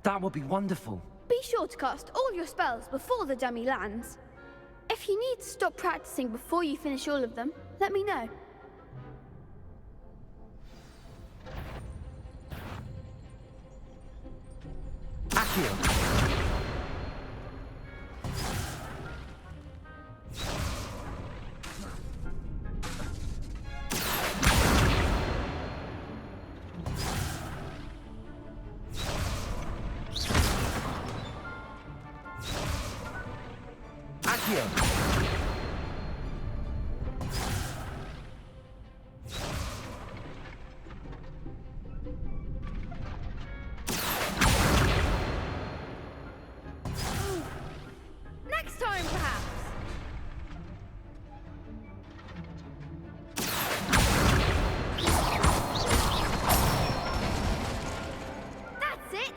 That would be wonderful. Be sure to cast all your spells before the dummy lands. If you need to stop practicing before you finish all of them, let me know. Accio. Next time, perhaps. That's it.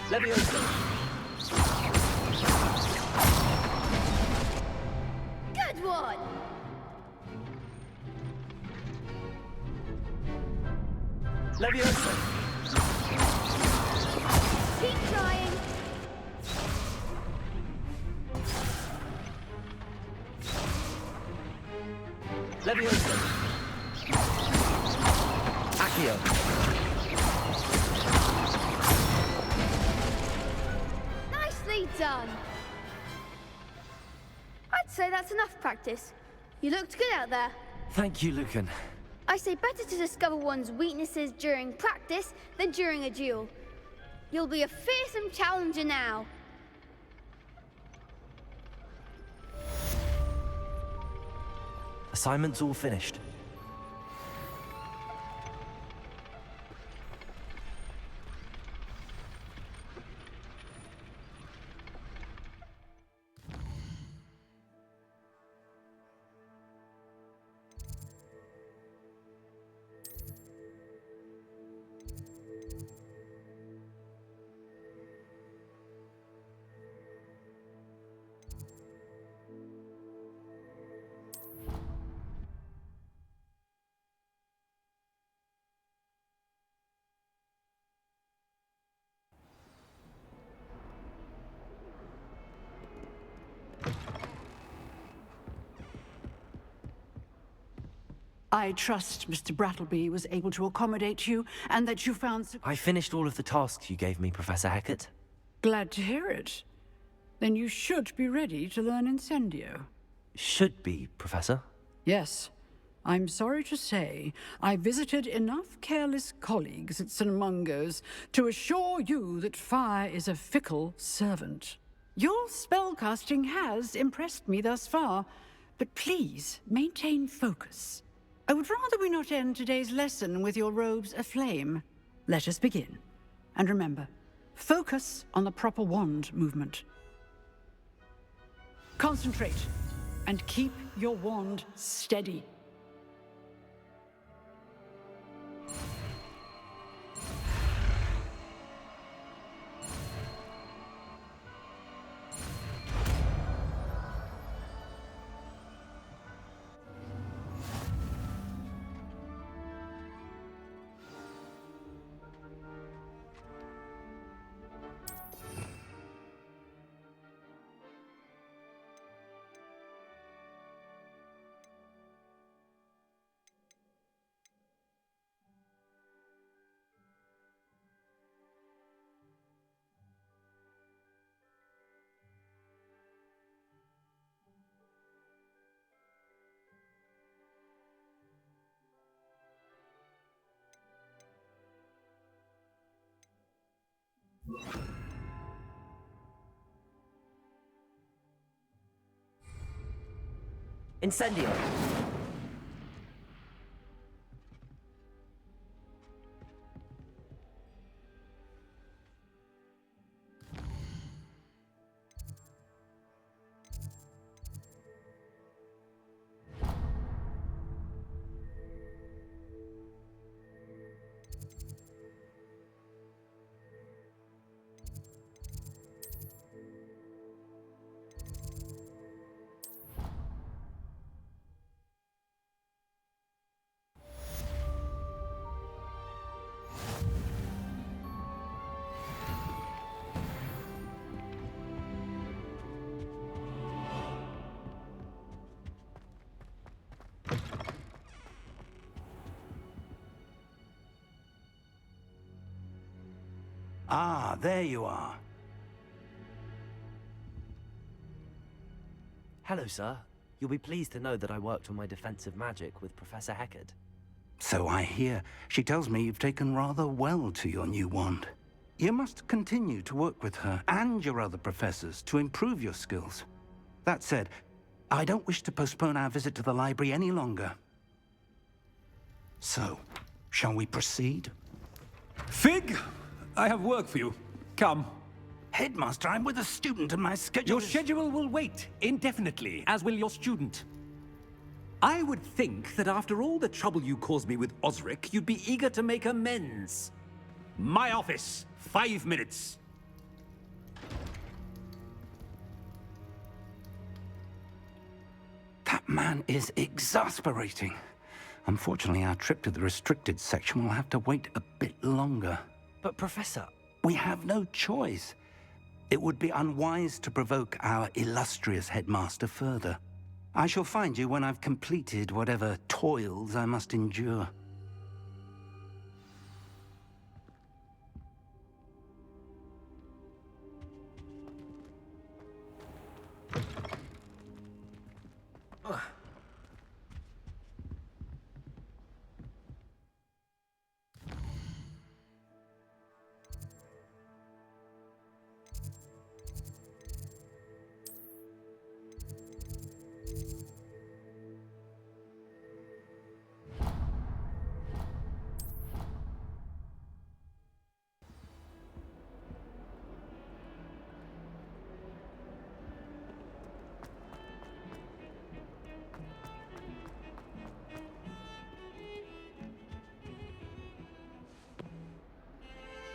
Leviosa. Good one. Leviosa. Keep trying. Leviosa. Accio. Nicely done. I'd say that's enough practice. You looked good out there. Thank you, Lucan. I say better to discover one's weaknesses during practice than during a duel. You'll be a fearsome challenger now. Assignment's all finished. I trust Mr. Brattleby was able to accommodate you, and that you found... I finished all of the tasks you gave me, Professor Hecat. Glad to hear it. Then you should be ready to learn Incendio. Should be, Professor. Yes. I'm sorry to say, I visited enough careless colleagues at St. Mungo's to assure you that fire is a fickle servant. Your spellcasting has impressed me thus far, but please maintain focus. I would rather we not end today's lesson with your robes aflame. Let us begin. And remember, focus on the proper wand movement. Concentrate, and keep your wand steady. Incendio! Ah, there you are. Hello, sir. You'll be pleased to know that I worked on my defensive magic with Professor Hecat. So I hear. She tells me you've taken rather well to your new wand. You must continue to work with her and your other professors to improve your skills. That said, I don't wish to postpone our visit to the library any longer. So, shall we proceed? Fig, I have work for you. Come. Headmaster, I'm with a student and my schedule Your schedule will wait indefinitely, as will your student. I would think that after all the trouble you caused me with Osric, you'd be eager to make amends. My office, 5 minutes. That man is exasperating. Unfortunately, our trip to the restricted section will have to wait a bit longer. But, Professor... We have no choice. It would be unwise to provoke our illustrious headmaster further. I shall find you when I've completed whatever toils I must endure.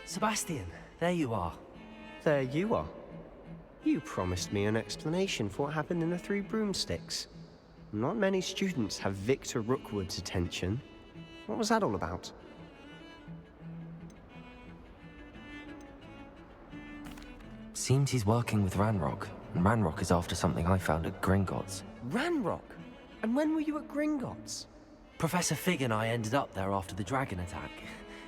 Sebastian, there you are. There you are. You promised me an explanation for what happened in the Three Broomsticks. Not many students have Victor Rookwood's attention. What was that all about? Seems he's working with Ranrock, and Ranrock is after something I found at Gringotts. Ranrock? And when were you at Gringotts? Professor Fig and I ended up there after the dragon attack.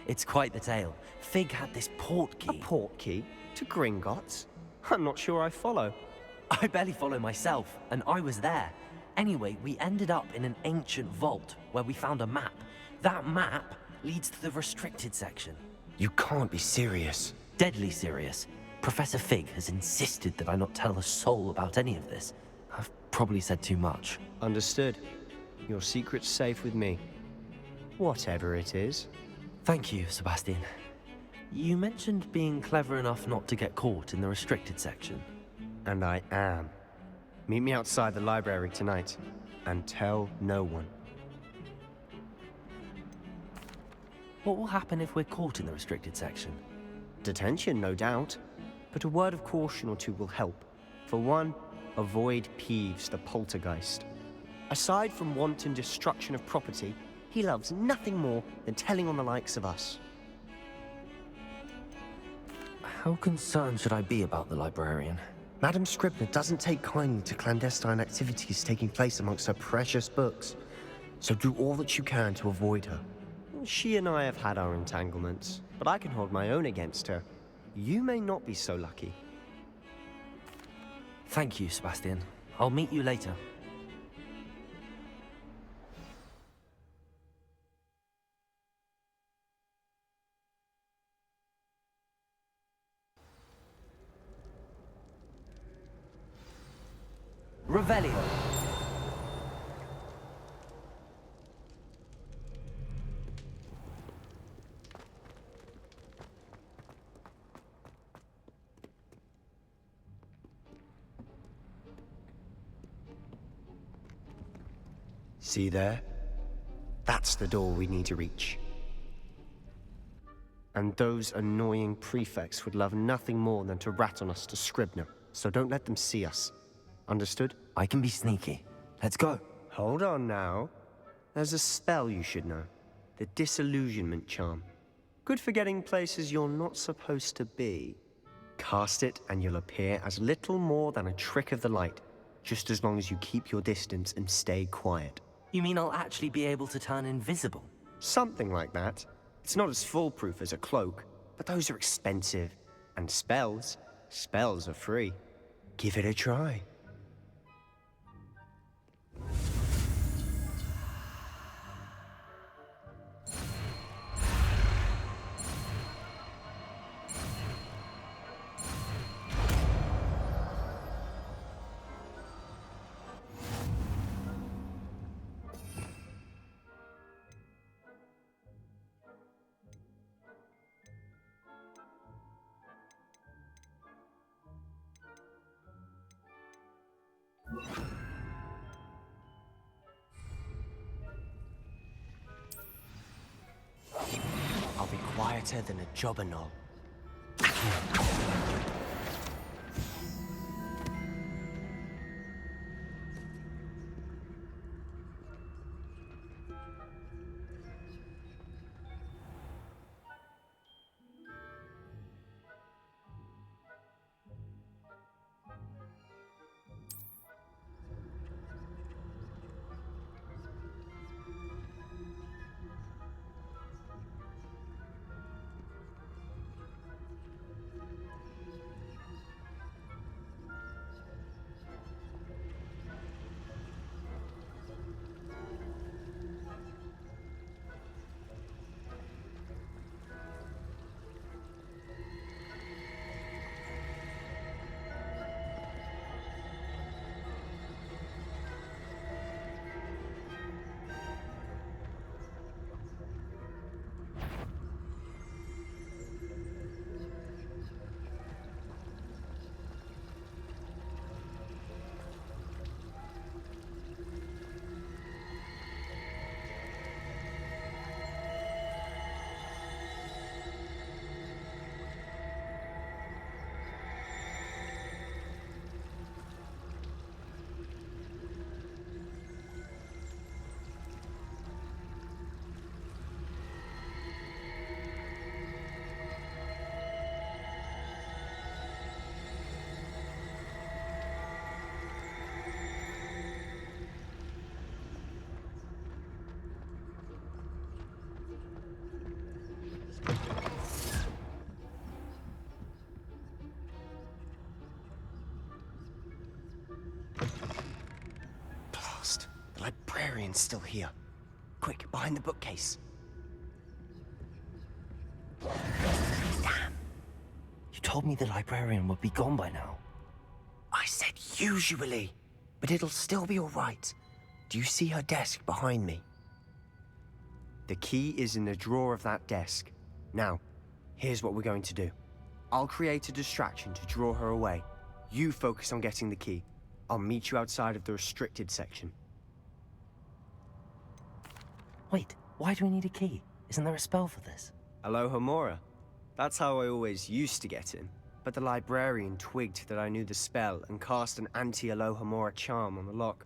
It's quite the tale. Fig had this portkey. A portkey? To Gringotts? I'm not sure I follow. I barely follow myself, and I was there. Anyway, we ended up in an ancient vault where we found a map. That map leads to the restricted section. You can't be serious. Deadly serious. Professor Fig has insisted that I not tell a soul about any of this. I've probably said too much. Understood. Your secret's safe with me. Whatever it is. Thank you, Sebastian. You mentioned being clever enough not to get caught in the restricted section. And I am. Meet me outside the library tonight, and tell no one. What will happen if we're caught in the restricted section? Detention, no doubt. But a word of caution or two will help. For one, avoid Peeves, the poltergeist. Aside from wanton destruction of property, he loves nothing more than telling on the likes of us. How concerned should I be about the librarian? Madam Scribner doesn't take kindly to clandestine activities taking place amongst her precious books. So do all that you can to avoid her. She and I have had our entanglements, but I can hold my own against her. You may not be so lucky. Thank you, Sebastian. I'll meet you later. Revelio. See there? That's the door we need to reach. And those annoying prefects would love nothing more than to rat on us to Scribner, so don't let them see us. Understood? I can be sneaky. Let's go. Hold on now. There's a spell you should know. The Disillusionment Charm. Good for getting places you're not supposed to be. Cast it and you'll appear as little more than a trick of the light, just as long as you keep your distance and stay quiet. You mean I'll actually be able to turn invisible? Something like that. It's not as foolproof as a cloak, but those are expensive, And spells are free. Give it a try. I'll be quieter than a jobberknoll. Blast! The librarian's still here. Quick, behind the bookcase. Damn. You told me the librarian would be gone by now. I said usually, but it'll still be all right. Do you see her desk behind me? The key is in the drawer of that desk. Now, here's what we're going to do. I'll create a distraction to draw her away. You focus on getting the key. I'll meet you outside of the restricted section. Wait, why do we need a key? Isn't there a spell for this? Alohomora. That's how I always used to get in. But the librarian twigged that I knew the spell and cast an anti-Alohomora charm on the lock.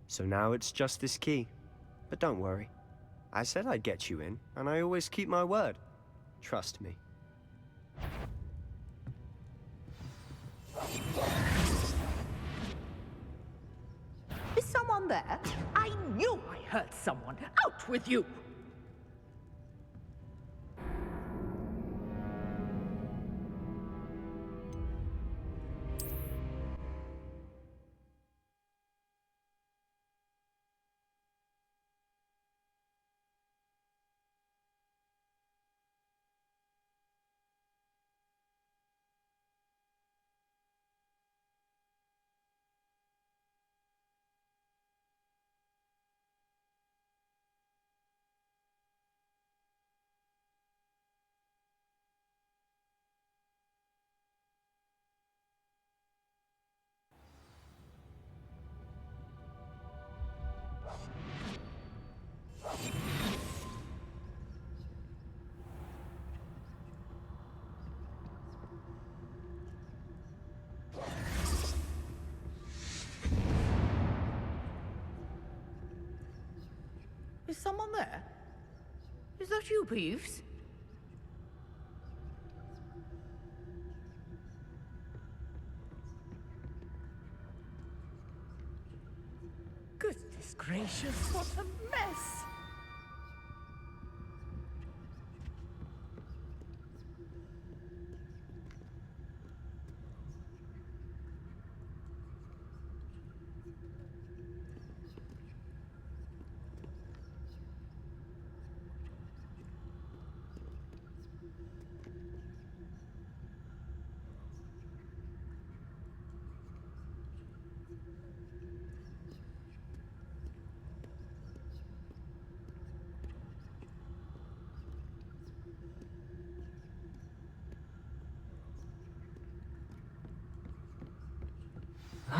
So now it's just this key. But don't worry. I said I'd get you in, and I always keep my word. Trust me. Is someone there? I knew I heard someone. Out with you! Is someone there? Is that you, Peeves? Goodness gracious, what a mess!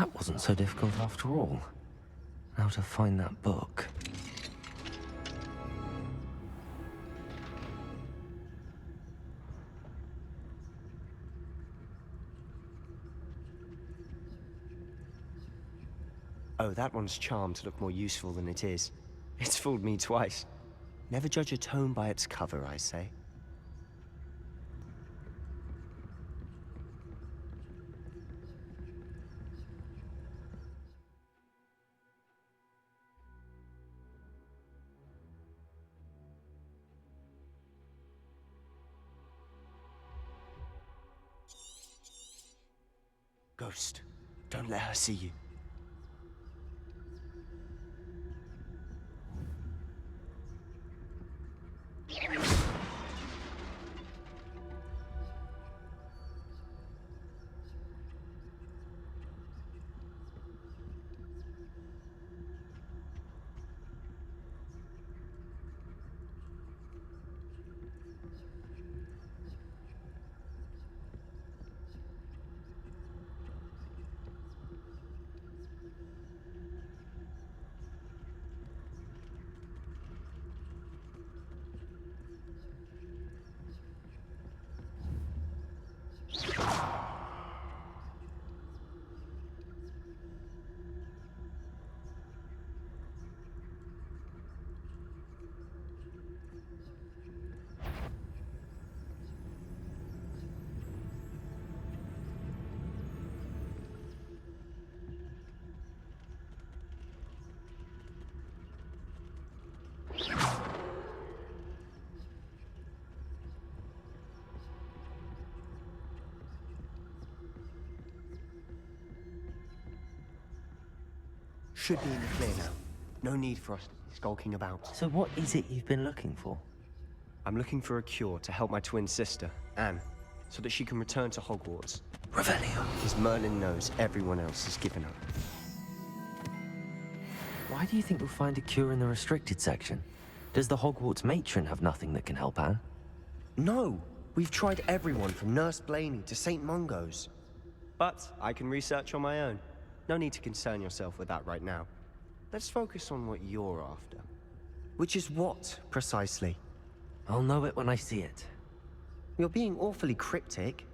That wasn't so difficult after all. Now to find that book. Oh, that one's charmed to look more useful than it is. It's fooled me twice. Never judge a tome by its cover, I say. Ghost, don't let her see you. Should be in the clear now. No need for us to be skulking about. So what is it you've been looking for? I'm looking for a cure to help my twin sister, Anne, so that she can return to Hogwarts. Revelio. Because Merlin knows everyone else has given up. Why do you think we'll find a cure in the restricted section? Does the Hogwarts matron have nothing that can help Anne? No! We've tried everyone from Nurse Blaney to St. Mungo's. But I can research on my own. No need to concern yourself with that right now. Let's focus on what you're after. Which is what, precisely? I'll know it when I see it. You're being awfully cryptic.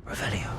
Revelio.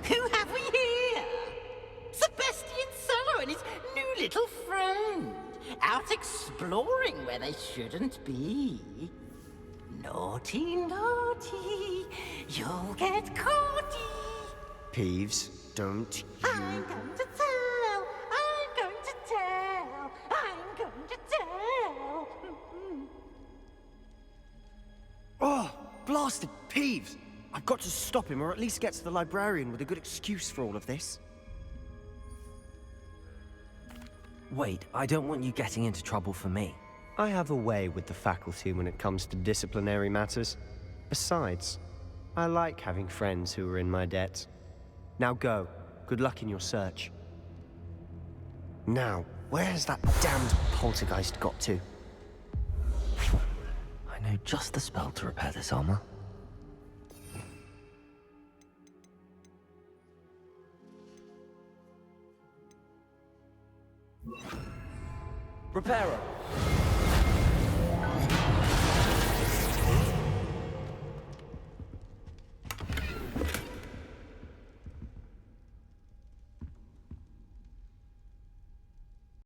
Who have we here? Sebastian Sallow and his new little friend, out exploring where they shouldn't be. Naughty, naughty, you'll get caughty. Peeves, don't you... I'm going to tell, I'm going to tell, I'm going to tell. Oh, blasted Peeves! I've got to stop him, or at least get to the librarian with a good excuse for all of this. Wait, I don't want you getting into trouble for me. I have a way with the faculty when it comes to disciplinary matters. Besides, I like having friends who are in my debt. Now go. Good luck in your search. Now, where has that damned poltergeist got to? I know just the spell to repair this armor. Repairer!